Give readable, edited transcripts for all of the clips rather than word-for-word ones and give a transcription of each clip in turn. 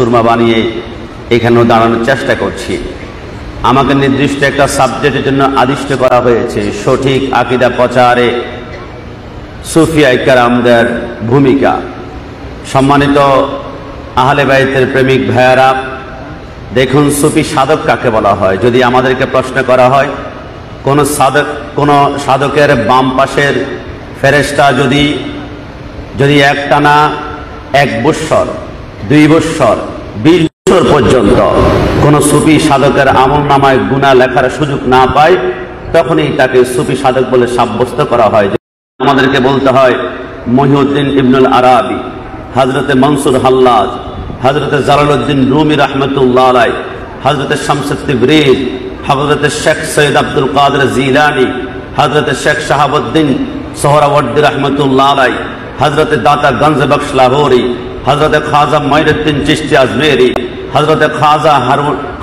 সুরমা বানিয়ে এখানেও দাঁড়ানোর চেষ্টা করছি। আমাকে নির্দিষ্ট একটা সাবজেক্টের জন্য আদিষ্ট করা হয়েছে, সঠিক আকীদা প্রচারে সুফিয়া কেরামদের ভূমিকা। সম্মানিত আহলে বাইতের প্রেমিক ভাইয়ারা, দেখুন সুফি সাধক কাকে বলা হয়। যদি আমাদেরকে প্রশ্ন করা হয় কোন সাধকের বাম পাশের ফেরেশতা যদি একটানা 1 বৎসর 2 বৎসর 20 বছর পর্যন্ত কোন সুফি সাধকের আমলনামায় গুনাহ লেখার সুযোগ না পায়, তখনই তাকে সুফি সাধক বলে সাব্যস্ত করা হয়। আমাদেরকে বলতে হয় মহিউদ্দিন ইবনুল আরাবি, হযরতে মনসুর হাল্লাজ, হযরতে জালালউদ্দিন রুমি রাহমাতুল্লাহ আলাইহি, হযরতে শামসুত তিবরিজ, হযরতে শেখ সৈয়দ আব্দুল কাদের জিলানী, হযরতে শেখ শাহাবুদ্দিন সোহরাওয়ার্দী রাহমাতুল্লাহ আলাইহি, হযরতে দাতা গঞ্জ বখশ লাহোরি, হযরতে খাজা মঈনুদ্দিন চিশতি আজমেরি, হযরতে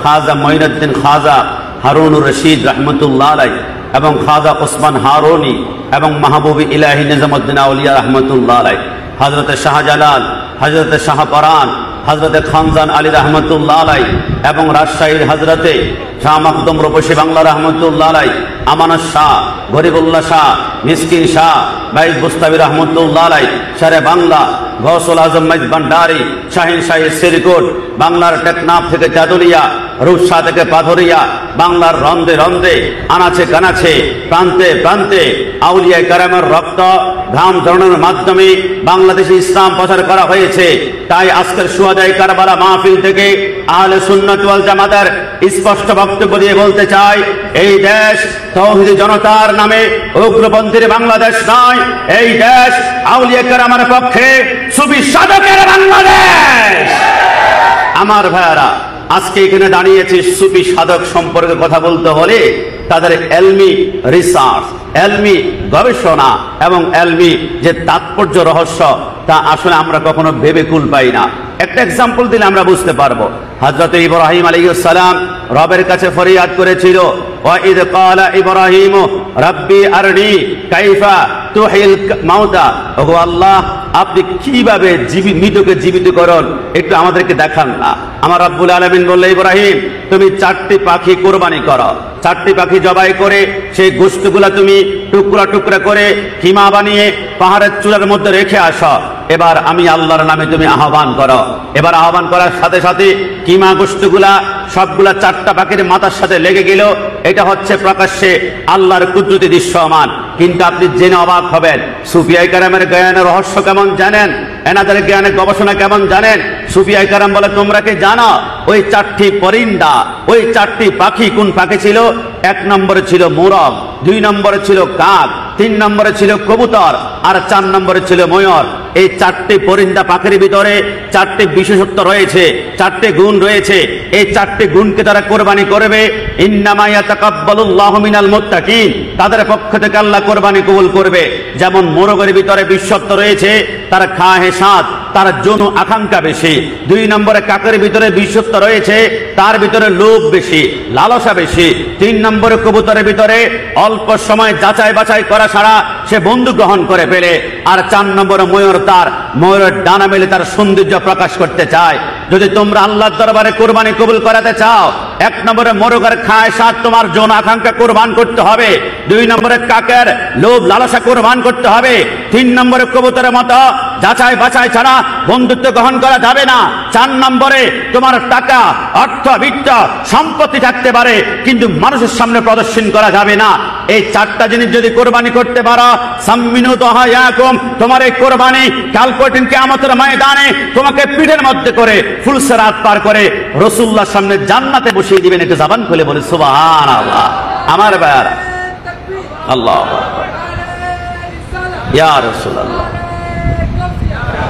খাজা মঈনুদ্দিন খাজা হারুনুর রশিদ রাহমাতুল্লাহ আলাইহি এবং খাজা ওসমান হারুনি এবং মাহবুবি ইলাহি নিজামুদ্দিন আউলিয়া রাহমাতুল্লাহ আলাইহি, হযরতে শাহজালাল, হযরতে শাহপরান, হযরতে খানজান আলী রাহমাতুল্লাহ আলাইহি এবং রাজশাহীর হযরতে শাহ মখদুম রূপসী বাংলা রাহমাতুল্লাহ আলাইহি, আমানত শাহ, গরিবুল্লাহ শাহ, মিসকিন শাহ, বাইজ বুস্তাবি রাহমাতুল্লাহ আলাইহি, শেরে বাংলা, গৌসুল আজম মঈদ ভান্ডারী, শাহিন শাহী সিরকুট, বাংলার টেকনাফ থেকে চাদুলিয়া, রূপসা থেকে পাথরিয়া, বাংলার রন্দে রন্দে, আনাচে কানাচে, প্রান্তে প্রান্তে আউলিয়া কেরামের রক্ত ঘাম ঝরানোর মাধ্যমে বাংলাদেশে ইসলাম প্রচার করা হয়েছে। তাই আজকের শুহাদায়ে কারবালা মাহফিল থেকে আহলে সুন্নাত ওয়াল জামাতের স্পষ্ট বক্তব্য দিয়ে বলতে চাই, এই দেশ তাওহীদি জনতার নামে উগ্রপন্থীর বাংলাদেশ নয়, এই দেশ আউলিয়া কেরামের পক্ষে সুফি সাধকের বাংলাদেশ। আমার ভাইয়ারা, আজকে এখানে দাঁড়িয়েছি সুফি সাধক সম্পর্কে কথা বলতে হলে তাদের এলমি রিসার্চ, এলমি গবেষণা এবং এলমি যে তাৎপর্য রহস্য, তা আসলে আমরা কখনো ভেবে কুল পাই না। একটা এক্সাম্পল দিলে আমরা বুঝতে পারবো। হযরত ইব্রাহিম আলাইহিস সালাম রবের কাছে ফরিয়াদ করেছিল, ওয়া ইয ক্বালা ইব্রাহিম রাব্বি আরনি কাইফা তুহিল মাউতা, ওগো আল্লাহ, আপনি কিভাবে মৃতকে জীবিত করেন একটু আমাদেরকে দেখান না। আমার রব্বুল আলামিন বললে, ইব্রাহিম তুমি 4টি পাখি কোরবানি করো, 4টি পাখি জবাই করে সেই গোশতগুলা তুমি টুকরা টুকরা করে কিমা বানিয়ে পাহাড়ের চূড়ার মধ্যে রেখে আসো। এবার আমি আল্লাহর নামে তুমি আহ্বান করো। এবার আহ্বান করার সাথে সাথে কিমা গোশতগুলা সবগুলা 4টা পাখির মাথার সাথে লেগে গেল। এটা হচ্ছে প্রকাশ্যে আল্লাহর কুদরতি দৃশ্যমান। কিন্তু আপনি জেনে অবাক হবেন, সুফিয়া কেরামের জ্ঞানের রহস্য কেমন জানেন, এনাদের জ্ঞানের গবেষণা কেমন জানেন। সুফিয়া কেরাম বলে, তোমরা কি জানো ওই 4টি পরিন্দা, ওই 4টি পাখি কোন পাখি ছিল? 1 নম্বরে ছিল মোরগ, 2 নম্বরে ছিল কাক, 3 নম্বরে ছিল কবুতর আর 4 নম্বরে ছিল ময়ূর। এই 4টি পরিন্দা পাখির ভিতরে 4টি বিশেষত্ব রয়েছে, 4টি গুণ রয়েছে। এই 4টি গুণকে তারা কোরবানি করবে। ইন্নামা ইয়াতাকাব্বালুল্লাহু মিনাল মুত্তাকিন, তাদের পক্ষ থেকে আল্লাহ কোরবানি কবুল করবে। যেমন মোরগের ভিতরে বিশেষত্ব রয়েছে, তার খাহে স্বাদ, তার যৌন আকাঙ্ক্ষা বেশি। 2 নম্বরে কাকের ভিতরে বিশেষত্ব রয়েছে, তার ভিতরে লোভ বেশি, লালসা বেশি। 3 নম্বরে কবুতরের ভিতরে অল্প সময় যাচাই বাছাই করা ছাড়া সে বন্ধু গ্রহণ করে ফেলে। আর 4 নম্বরে ময়ূর, তার ময়ূরের ডানা মেলে তার সৌন্দর্য প্রকাশ করতে চায়। যদি তোমরা আল্লাহর দরবারে কোরবানি কবুল করাতে চাও, 1 নম্বরে মোরগের খায় স্বাদ, তোমার যৌন আকাঙ্ক্ষা কোরবান করতে হবে। 2 নম্বরে কাকের লোভ লালসা কোরবান করতে হবে। 3 নম্বরে কবুতরের মতো যাচাই বাছাই ছাড়া বন্ধুত্ব গ্রহণ করা যাবে না। 4 নম্বরে তোমার টাকা, অর্থ, বিত্ত, সম্পত্তি থাকতে পারে, কিন্তু মানুষের সামনে প্রদর্শন করা যাবে না। এই 4টা জিনিস যদি কোরবানি করতে পারো, সাম্মিনু তাহায়াকুম, তোমার এই কোরবানি কাল কঠিন কিয়ামতের ময়দানে তোমাকে পিঠের মধ্যে করে ফুলসিরাত পার করে রাসূলুল্লাহর সামনে জান্নাতে বসিয়ে দিবেন। একটু জবান খুলে বলে সুবহানাল্লাহ। আমার ভাইয়ারা, আল্লাহু আকবার, ইয়া রাসূলুল্লাহ।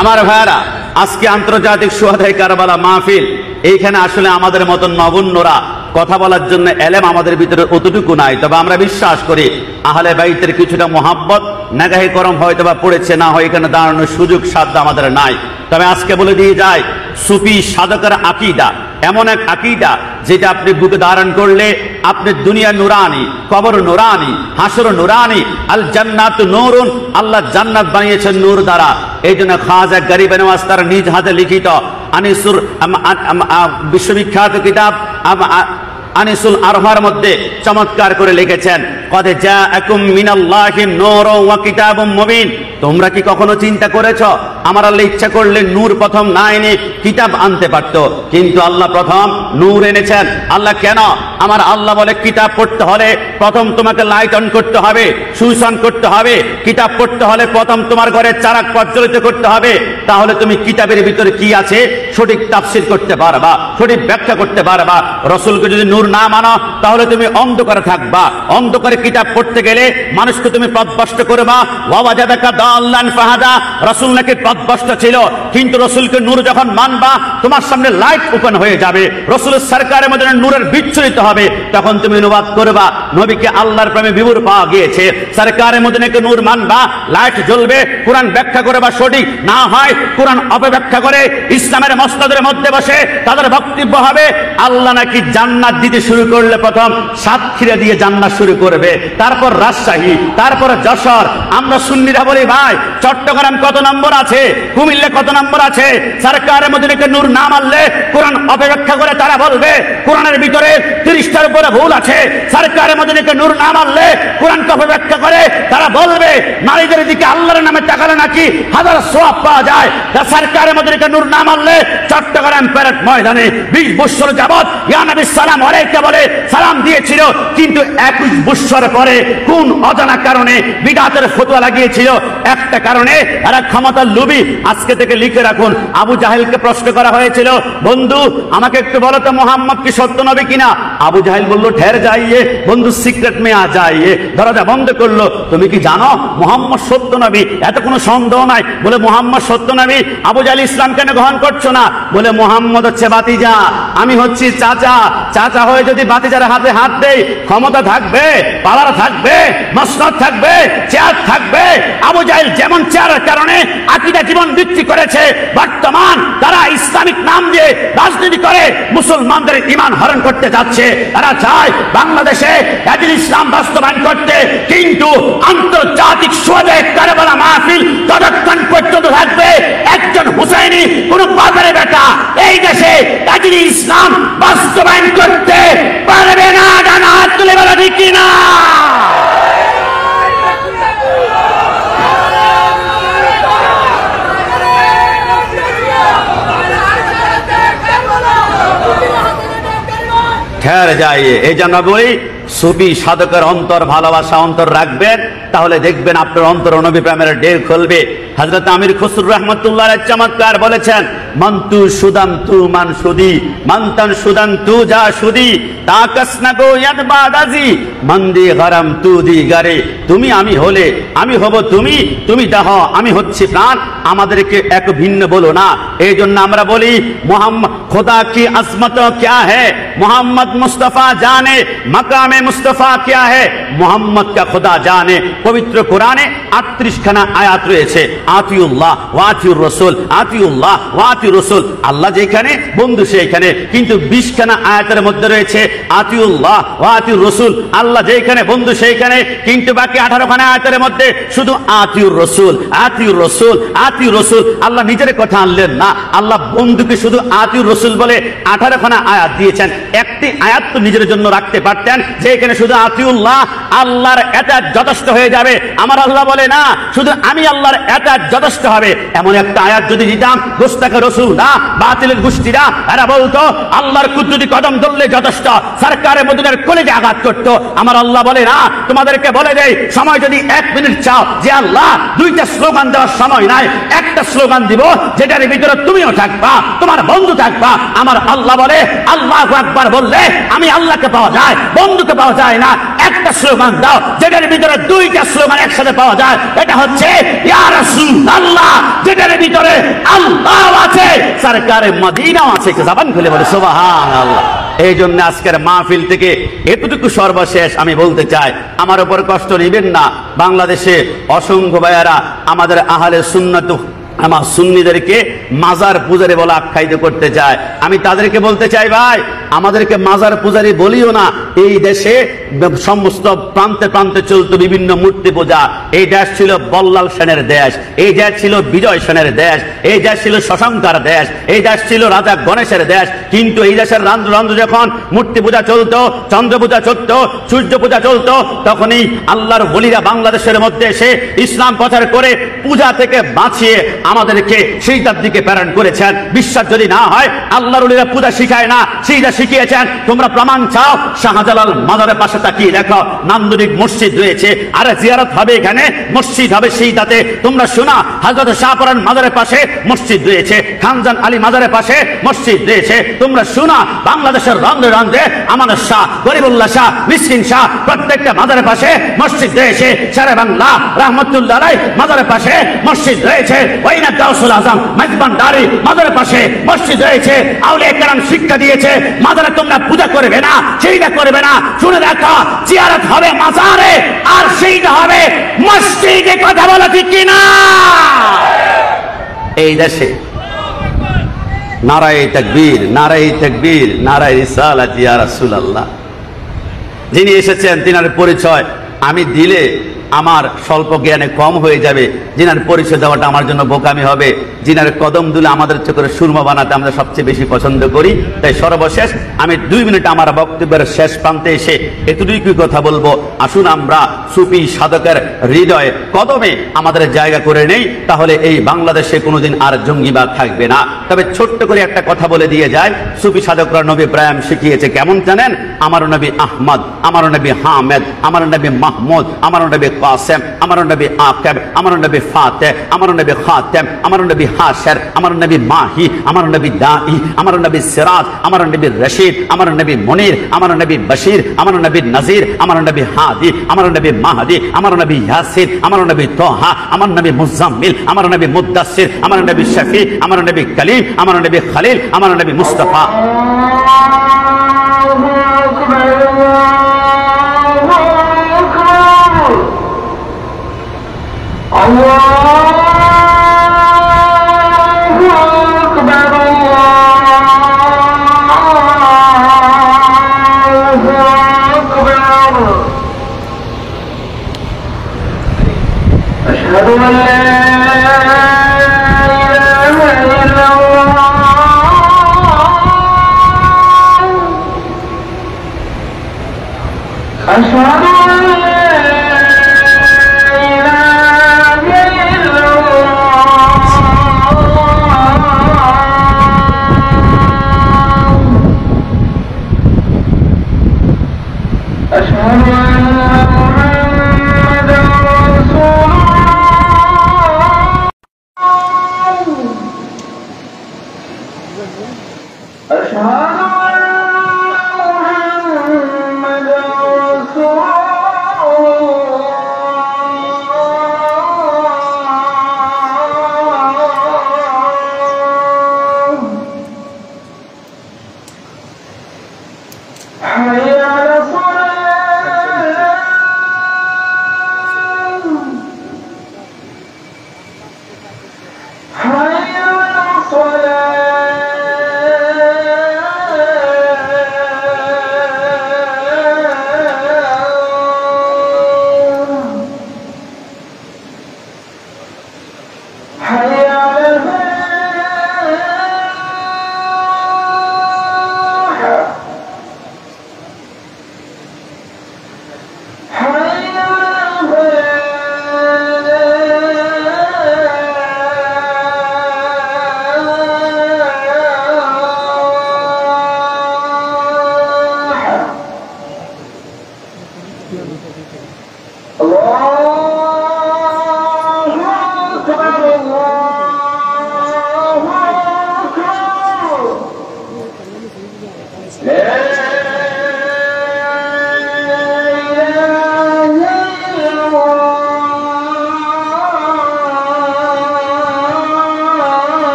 আমার ভাইয়ারা, আজকে আন্তর্জাতিক শুহাদায়ে কারবালা মাহফিল, এইখানে আসলে আমাদের মতন নগণ্যরা কথা বলার জন্য এলেম আমাদের ভিতরে অতটুকু নাই। তবে আমরা বিশ্বাস করি আহলে বাইতের কিছুটা মোহাব্বত নাগাহে করম হয়তো বা পড়েছে, না হয় এখানে দাঁড়ানোর সুযোগ সাধ্য আমাদের নাই। তবে আজকে বলে দিয়ে যায়, সুফি সাধকের আকীদা এমন এক আকীদা যেটা আপনি বুকে ধারণ করলে আপনি দুনিয়া নুরানি, কবর নুরানি, হাসর নুরানি, আল জান্নাতু নূরুন, আল্লাহ জান্নাত বানিয়েছেন নূর দ্বারা। এই জন্য খাজা গরিব নওয়াজ তার নিজ হাতে লিখিত আনিসুর বিশ্ববিখ্যাত কিতাব আনিসুল আরহার মধ্যে চমৎকার করে লিখেছেন, কদ জাআকুম মিনাল্লাহি নূরুন ওয়া কিতাবুম মুবিন। তোমরা কি কখনো চিন্তা করেছো আমার আল্লাহ ইচ্ছা করলে নূর প্রথম না এনে কিতাব আনতে পারতো, কিন্তু আল্লাহ প্রথম নূর এনেছেন। আল্লাহ কেন? আমার আল্লাহ বলে কিতাব পড়তে হলে প্রথম তোমাকে লাইট অন করতে হবে, সুইচ অন করতে হবে। কিতাব পড়তে হলে প্রথম তোমার ঘরে চারাক প্রজ্বলিত করতে হবে, তাহলে তুমি কিতাবের ভিতরে কি আছে সঠিক তাফসীর করতে পারবা, সঠিক ব্যাখ্যা করতে পারবা। রসুলকে যদি নূর না মানো তাহলে তুমি অন্ধকারে থাকবা। অন্ধকারে কিতাব পড়তে গেলে মানুষকে তুমি পথভ্রষ্ট করবা। ওয়াজাদাকা দাল্লান ফাহাদা, রসুল নাকি পথভ্রষ্ট ছিল, কিন্তু রসুলকে নূর যখন মানবা তোমার সামনে লাইট ওপেন হয়ে যাবে। রসুলের সরকারের মধ্যে নূরের বিচ্ছুরিত হবে, তখন তুমি অনুবাদ করবা নবীকে আল্লাহর প্রেমে বিভোর পাওয়া গিয়েছে। সরকারের মধ্যে নাকি নূর মানবা, লাইট জ্বলবে, কোরআন ব্যাখ্যা করবা, সঠিক না হয় কোরআন অপব্যাখ্যা করে ইসলামের মসনদের মধ্যে বসে তাদের বক্তব্য হবে আল্লাহ নাকি জান্নাত দিতে শুরু করলে প্রথম সাতক্ষীরা দিয়ে জান্নাত শুরু করবে, তারপর রাজশাহী, তারপর যশোর। আমরা সুন্নিরা বলি ভাই চট্টগ্রাম কত নম্বর আছে, কুমিল্লা কত নম্বর আছে। সরকারের মধ্যে নূর না মানলে কোরআন অপব্যাখ্যা করে তারা বলবে কোরআনের ভিতরে 30টার উপরে ভুল আছে। সরকারের মধ্যে নূর না মানলে কোরআনকে অপব্যাখ্যা করে তারা বলবে নারীদের দিকে আল্লাহর নামে তাকালে নাকি হাজার সওয়াব পাওয়া যায়। সরকারের মধ্যে নূর না মানলে চট্টগ্রাম প্যারেড ময়দানে 20 বছর যাবত ইয়া নবী সালাম আলাইকা বলে সালাম দিয়েছিল, কিন্তু 21 বছর পরে কোন অজানা কারণে বিদআতের ফতোয়া লাগিয়েছিল। একটা কারণে এরা ক্ষমতার লোভী। আজকে থেকে লিখে রাখুন, আবু জাহেলকে প্রশ্ন করা হয়েছিল, বন্ধু আমাকে একটু বলো তো মোহাম্মদ কি সত্য নবী কিনা। আবু জাহেল বলল ঠের যাইয়ে বন্ধু, সিক্রেট মে আ যাইয়ে। দরজা বন্ধ করলো, তুমি কি জানো মোহাম্মদ সত্য নবী? এত কোনো সন্দেহ নাই। বলে মোহাম্মদ সত্য নবী। আবু জাহেল ইসলাম কেন গ্রহণ করছো না? বলে মোহাম্মদ হচ্ছে বাতিজা, আমি হচ্ছি চাচা। চাচা হয়ে যদি বাতিজার হাতে হাত দেই ক্ষমতা থাকবে, পাওয়ার থাকবে, মসনদ থাকবে, চেয়ার থাকবে। আবু জাহেল যেমন চেয়ারের কারণে আকীদা জীবন বিক্রি করেছে, বর্তমান তারা ইসলামিক নাম দিয়ে রাজনীতি করে মুসলমানদের ঈমান হরণ করতে যাচ্ছে। তারা চায় বাংলাদেশে আদিল ইসলাম বাস্তবায়ন করতে, কিন্তু আন্তর্জাতিক সোয়াদে কারবালা মাহফিল ততক্ষণ পর্যন্ত থাকবে একজন হুসাইনি কোন বাজারে বেটা এই দেশে আদিল ইসলাম বাস্তবায়ন করতে পারবে না। ডানা হাত তুলে বলা ঠিক কিনা? ঠের যায়। এই জন্য বলি সুফি সাধকের অন্তর ভালোবাসা অন্তর রাখবেন, তাহলে দেখবেন আপনার অন্তর নবী প্রেমের ঢের খুলবে। হযরত আমির খুসরু রাহমাতুল্লাহ আলাইহি চমৎকার বলেছেন, মন্তু সুদাম তু মান সুদি, মন্তান সুদান তু যা সুদি, তাকাসনা গো ইয়াদ বাদাজি, মন্দি গরম তু দি গারে। তুমি আমি হলে আমি হব তুমি, তুমি দাহ আমি হচ্ছি প্রাণ, আমাদেরকে এক ভিন্ন বলো না। এই জন্য আমরা বলি মোহাম্মদ খোদা কি আজমত क्या है, मोहम्मद मुस्तफा जाने मकाम मुस्तफा क्या है, मोहम्मद का खुदा जाने। पवित्र कुराने 38 খানা আয়াত রয়েছে, আতিউল্লাহ ওয়া আতিউর রাসূল, আতিউল্লাহ ওয়া আতিউর রাসূল। আল্লাহ যেখানে বন্ধু সেইখানে, কিন্তু 20 খানা আয়াতের মধ্যে রয়েছে আতিউল্লাহ ওয়া আতিউর রাসূল। আল্লাহ যেখানে বন্ধু সেইখানে, কিন্তু বাকি 18 খানা আয়াতের মধ্যে শুধু আতিউর রাসূল, আতিউর রাসূল, আতিউর রাসূল। আল্লাহ নিজের কথা আনলেন না, আল্লাহ বন্ধুকে শুধু আতিউর রাসূল বলে 18 খানা আয়াত দিয়েছেন। একটি আয়াত তো নিজের জন্য রাখতে পারতেন, যে এখানে শুধু আতিউল্লাহ, আল্লাহর এতাত যথেষ্ট হয়ে যাবে। আমার আল্লাহ বলে না শুধু আমি আল্লাহর এতাত যথেষ্ট হবে। এমন একটা আয়াত যদি দিতাম গোস্তাকে রসুল না বাতিলের গোষ্ঠীরা এরা বলতো আল্লাহর কুদরতি কদম ধরলে যথেষ্ট, সরকারের মদিনার কলেজে আঘাত করতো। আমার আল্লাহ বলে না, তোমাদেরকে বলে দেয় সময় যদি 1 মিনিট চাও যে আল্লাহ 2টা স্লোগান দেওয়ার সময় নাই, একটা স্লোগান দিব যেটার ভিতরে তুমিও থাকবা, তোমার বন্ধু থাকবা। আমার আল্লাহ বলে আল্লাহু আকবার বললে আমি আল্লাহকে পাওয়া যায়, বন্ধুকে পাওয়া যায় না। একটা স্লোগান দাও যেটার ভিতরে 2টা স্লোগান একসাথে পাওয়া যায়, এটা হচ্ছে ইয়া রাসূলুল্লাহ, যেটার ভিতরে আল্লাহ আছে, সরকারে মদিনাও আছে। জবান খুলে বলে সুবহানাল্লাহ। এই জন্য আজকের মাহফিল থেকে এতটুকু সর্বশেষ আমি বলতে চাই, আমার উপর কষ্ট নেবেন না। বাংলাদেশে অসংখ্য ভাইয়ারা আমাদের আহলে সুন্নাত আমার সুন্নিদেরকে মাজার পূজারী বলে আখ্যায়িত করতে চায়। আমি তাদেরকে বলতে চাই, ভাই আমাদেরকে মাজার পূজারী বলিও না। এই দেশে সমস্ত প্রান্তে প্রান্তে চলতো বিভিন্ন মূর্তি পূজা। এই দেশ ছিল বল্লাল সেনের দেশ, এই দেশ ছিল বিজয় সেনের দেশ, এই দেশ ছিল শশাঙ্কার দেশ, এই দেশ ছিল রাজা গণেশের দেশ। কিন্তু এই দেশের রান্দ্র যখন মূর্তি পূজা চলতো, চন্দ্র পূজা চলতো, সূর্য পূজা চলতো, তখনই আল্লাহর ওলিরা বাংলাদেশের মধ্যে এসে ইসলাম প্রচার করে পূজা থেকে বাঁচিয়ে আমাদেরকে সেইটার দিকে প্রেরণ করেছেন। বিশ্বাস যদি না হয়, আল্লাহর ওলিরা পূজা শিখায় না, সেইটা শিখিয়েছেন। তোমরা প্রমাণ চাও, শাহজালাল মাজারের পাশে তাকিয়ে দেখো, নান্দনিক মসজিদ রয়েছে। আরে জিয়ারত হবে এখানে, মসজিদ হবে সেইটাতে। তোমরা শোনা, হযরত শাহপরান মাজারের পাশে মসজিদ রয়েছে, খানজান আলী মাজারের পাশে মসজিদ রয়েছে। তোমরা শোনা, বাংলাদেশের রন্ধ্রে রন্ধ্রে আমাদের শাহ, গরিবুল্লাহ শাহ, মিসকিন শাহ, প্রত্যেকটা মাজারের পাশে মসজিদ রয়েছে। শেরে বাংলা রহমতুল্লাহ আলাইহি মাজারের পাশে মসজিদ রয়েছে। ওইনা গাউসুল আজম মেজবানদারি মাজারের পাশে মসজিদ রয়েছে। আউলিয়া কেরাম শিক্ষা দিয়েছে, মাজারে তোমরা পূজা করবে না, সেইটা করবে না। শুনে দেখো, জিয়ারত হবে মাজারে, আর সেইটা হবে মসজিদে। কথা বলো ঠিক কিনা? এই দেশে নারায়ে তাকবীর, নারায়ে তাকবীর, নারায়ে রিসালাত ইয়া রাসূলুল্লাহ। যিনি এসেছেন তিনার পরিচয় আমি দিলে আমার স্বল্প জ্ঞানে কম হয়ে যাবে, যিনার পরিচয় দেওয়াটা আমার জন্য বোকামি হবে। যিনার কদম দুলে আমাদের চোখের সুরমা বানাতে আমরা সবচেয়ে বেশি পছন্দ করি। তাই সর্বশেষ আমি 2 মিনিট আমার বক্তব্যের শেষ প্রান্তে এসে এতটুকুই কথা বলবো, আসুন আমরা সুফি সাধকের হৃদয়ে কদমে আমাদের জায়গা করে নেই, তাহলে এই বাংলাদেশে কোনোদিন আর জঙ্গিবাদ থাকবে না। তবে ছোট্ট করে একটা কথা বলে দিয়ে যায়, সুফি সাধকরা নবী ইব্রাহিম শিখিয়েছে কেমন জানেন? আমার নবী আহমদ, আমার নবী হামেদ, আমার নবী মাহমুদ, আমার নবী কাসেম, আমার নবী আকিব, আমার নবী ফাতেহ, আমার নবী খাতেম, আমার নবী হাশর, আমার নবী মাহি, আমার নবী দাঈ, আমার নবী সিরাজ, আমার নবী রশিদ, আমার নবী মুনির, আমার নবী বশির, আমার নবী নজির, আমার নবী হাদি, আমার নবী মাহদি, আমার নবী ইয়াসিন, আমার নবী তোহা, আমার নবী মুজাম্মিল, আমার নবী মুদ্দাসির, আমার নবী শফি, আমার নবী কলিম, আমার নবী খলিল, আমার নবী মুস্তাফা।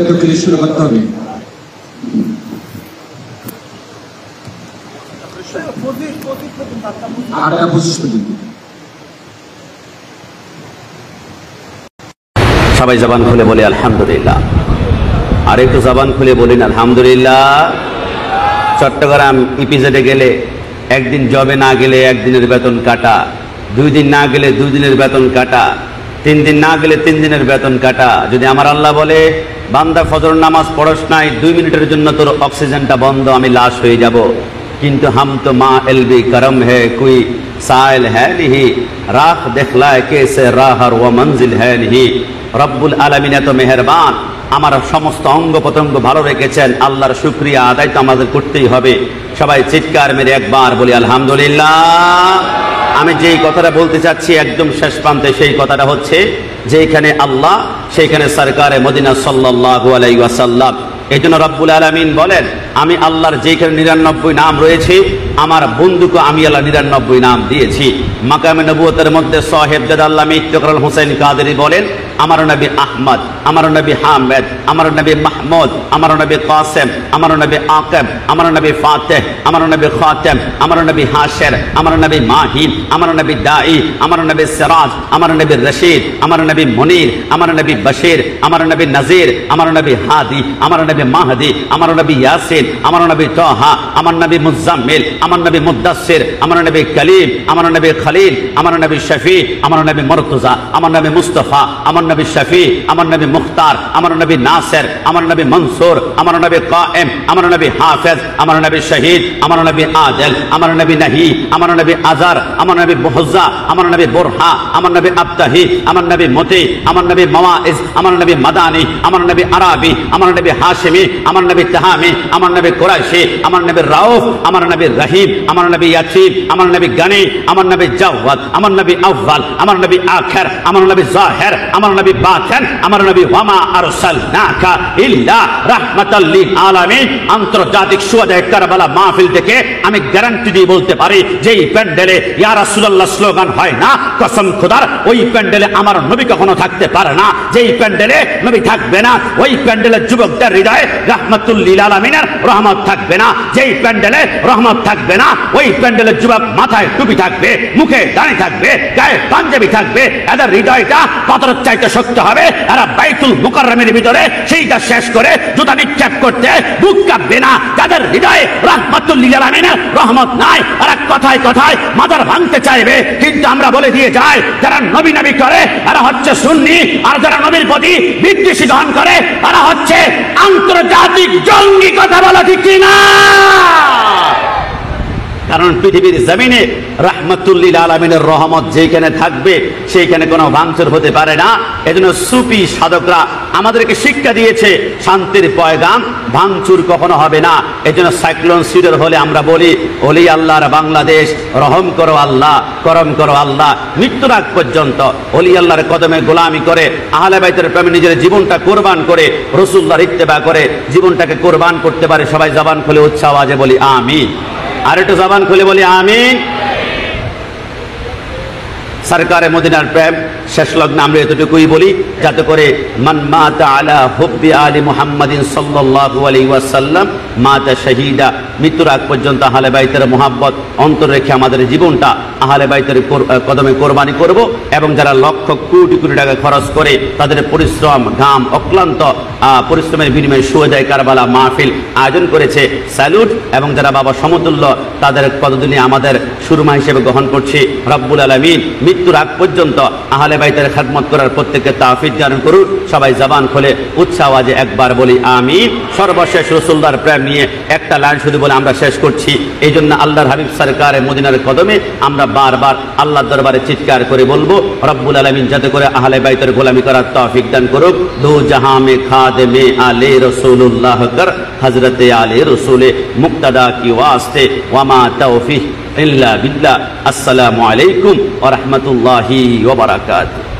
এতক্ষণ শুরু করতে হবে। আটটা 25 পর্যন্ত সবাই জবান খুলে বলি আলহামদুলিল্লাহ। আর একটু জবান খুলে বলিন আলহামদুলিল্লাহ। চট্টগ্রাম ইপিজেডে গেলে একদিন জবে না গেলে একদিনের বেতন কাটা, 2 দিন না গেলে 2 দিনের বেতন কাটা, 3 দিন না গেলে 3 দিনের বেতন কাটা। যদি আমার আল্লাহ বলে বান্দা ফজর নামাজ পড়স নাই, 2 মিনিটের জন্য তোর অক্সিজেনটা বন্ধ, আমি লাশ হয়ে যাব। কিন্তু হাম তো মা এলবি করম হে কুই সাইল হ্যাঁ নিহি রাখ দেখলায় কেসে রাহার ও মঞ্জিল হ্যাঁ নিহি। রব্বুল আলামিন এত মেহেরবান, আমার সমস্ত অঙ্গ প্রত্যঙ্গ ভালো রেখেছেন। আল্লাহর শুকরিয়া আদায় তো আমাদের করতেই হবে। সবাই চিৎকার মেরে একবার বলি আলহামদুলিল্লাহ। আমি যেই কথাটা বলতে চাচ্ছি একদম শেষ প্রান্তে, সেই কথাটা হচ্ছে যেখানে আল্লাহ সেইখানে সরকারে মদিনা সাল্লাল্লাহু আলাইহি ওয়াসাল্লাম। এই জন্য রব্বুল আলামিন বলেন, আমি আল্লাহর যেখানে 99 নাম রয়েছে, আমার বন্ধুকে আমি আল্লাহ 99 নাম দিয়েছি। মাকামে নবুয়তের মধ্যে সাহেব জাদাল্লাহ ইফতেখারুল হোসেন কাদেরী বলেন, আমার নবী আহমদ, আমার নবী হামেদ, আমার নবী মাহমুদ, আমার নবী কাসেম, আমার নবী আকিব, আমার নবী ফাতেহ, আমার নবী খাতেম, আমার নবী হাশের, আমার নবী মাহিন, আমার নবী দাঈ, আমার নবী সিরাজ, আমার নবী রশিদ, আমার নবী মুনির, আমার নবী বশির, আমার নবী নজির, আমার নবী হাদি, আমার নবী মাহদি, আমার নবী ইয়াসিন, আমার নবী তাহা, আমার নবী মুজাম্মিল, আমার নবী মুদাসসির, আমার নবী কলিম, আমার নবী খলিল, আমার নবী শফি, আমার নবী মুর্তজা, আমার নবী মুস্তাফা, আমার নবী শফি, আমার নবী মুখতার, আমার নবী নাসির, আমার নবী মনসুর, আমার নবী কায়েম, আমার নবী হাফেজ, আমার নবী শহীদ, আমার নবী আদিল, আমার নবী নাহি, আমার নবী আজার, আমার নবী বুহজা, আমার নবী বুরহা, আমার নবী আবতাহি, আমার নবী মতি, আমার নবী মাওয়াইজ, আমার নবী মাদানী, আমার নবী আরাবি, আমার নবী হাশিমি, আমার নবী তাহামি, আমার নবী কুরাইশি, আমার নবী রাউফ, আমার নবী রহিম, আমার নবী ইয়াসিন, আমার নবী গানি, আমার নবী জাওয়াদ, আমার নবী আউয়াল, আমার নবী আখির, আমার নবী জাহির, আমার নবী বাতিন, আমার নবী ওয়ামা আরসালনাকা ইল্লা রাহমাতাল লিল আলামিন। আন্তর্জাতিক শুহাদায়ে কারবালা মাহফিল থেকে আমি গ্যারান্টি দিয়ে বলতে পারি, যেই প্যান্ডেলে ইয়া রাসূলুল্লাহ স্লোগান হয় না, কসম খোদার ওই প্যান্ডেলে আমার নবী কখনো থাকতে পারে না। যেই প্যান্ডেলে নবী থাকবে না, ওই প্যান্ডেলে যুবকদের হৃদয়ে রাহমাতুল লিল আলামিনের রহমত থাকবে না। যেই প্যান্ডেলে রহমত থাকবে না, ওই প্যান্ডেলে যুবক মাথায় টুপি থাকবে, মুখে দাড়ি থাকবে, গায়ে পাঞ্জাবি থাকবে, এদের হৃদয়টা পাথরের চাইতে শক্ত হবে। এরা বাইতুল মুকাররমের ভিতরে সেইটা শেষ করে জুতা নিক্ষেপ করতে বুক কাঁপবে না। যাদের হৃদয়ে রাহমাতুল লিল আলামিনের রহমত নাই, এরা কথায় কথায় মাজার ভাঙতে চাইবে। কিন্তু আমরা বলে দিয়ে যাই, যারা নবী নবী করে এরা হচ্ছে সুন্নি, আর যারা নবীর প্রতি বিদ্বেষী দহন করে এরা হচ্ছে আন্তর্জাতিক জঙ্গি। কথা বলা ঠিক কিনা? কারণ পৃথিবীর জমিনে রাহমাতুল লিল আলামিনের রহমত যেখানে থাকবে সেইখানে কোনো ভাঙচুর হতে পারে না। এজন্য সুফি সাধকরা আমাদেরকে শিক্ষা দিয়েছে, শান্তির পয়গাম, ভাঙচুর কখনো হবে না। এজন্য সাইক্লোন সিডর হলে আমরা বলি, ওলি আল্লাহর বাংলাদেশ, রহম করো আল্লাহ, করম করো আল্লাহ। মৃত্যুর আগ পর্যন্ত ওলি আল্লাহর কদমে গোলামি করে, আহলে বাইতের প্রেমে নিজের জীবনটা কোরবান করে, রাসূলুল্লাহর ইত্তেবা করে জীবনটাকে কোরবান করতে পারে। সবাই জবান খুলে উচ্চ আওয়াজে বলি আমিন। আর একটু জবান খুলে বলি আমিন। সরকারে মদিনার প্রেম শেষ লগ্নে আমরা এতটুকুই বলি, যাতে করে মান মাতা আলা হুব্বি আলি মুহাম্মাদিন সাল্লাল্লাহু আলাইহি ওয়াসাল্লাম মাতা শাহীদা। মৃত্যুর আগ পর্যন্ত আহলে বাইতের মুহাব্বত অন্তর রেখে আমাদের জীবনটা আহলে বাইতের কদমে কোরবানি করব। এবং যারা লক্ষ কোটি কোটি টাকা খরচ করে তাদের পরিশ্রম, ঘাম, অক্লান্ত পরিশ্রমের বিনিময়ে শুহাদায়ে কারবালা মাহফিল আয়োজন করেছে, স্যালুট। এবং যারা বাবা সমতুল্য, তাদের কতদিনে আমাদের সুরমা হিসেবে গ্রহণ করছি। রব্বুল আলামিন মৃত্যুর আগ পর্যন্ত আহলে বাইতের খেদমত করার প্রত্যেককে তাওফিক দান করুন। সবাই জবান খুলে উচ্চ আওয়াজে একবার বলি আমিন। সর্বশেষ রাসূলুল্লাহর প্রেম নিয়ে একটা লাইন শুধু বলে আমরা শেষ করছি। এই জন্য আল্লাহর হাবিব সরকারে মদিনার কদমে আমরা বারবার আল্লাহর দরবারে চিৎকার করে বলবো, রব্বুল আলামিন যাতে করে আহলে বাইতের গোলামি করার তৌফিক দান করুক। দো জাহাঁ মে খাদেমে আলে রাসূলুল্লাহ কর হযরতে আলে রাসূলে মুক্তদা কি ওয়াস্তে ওয়ামা তৌফিক ইল্লা বিল্লাহ। আসসালামু আলাইকুম ওয়া রাহমাতুল্লাহি ওয়া বারাকাতুহু।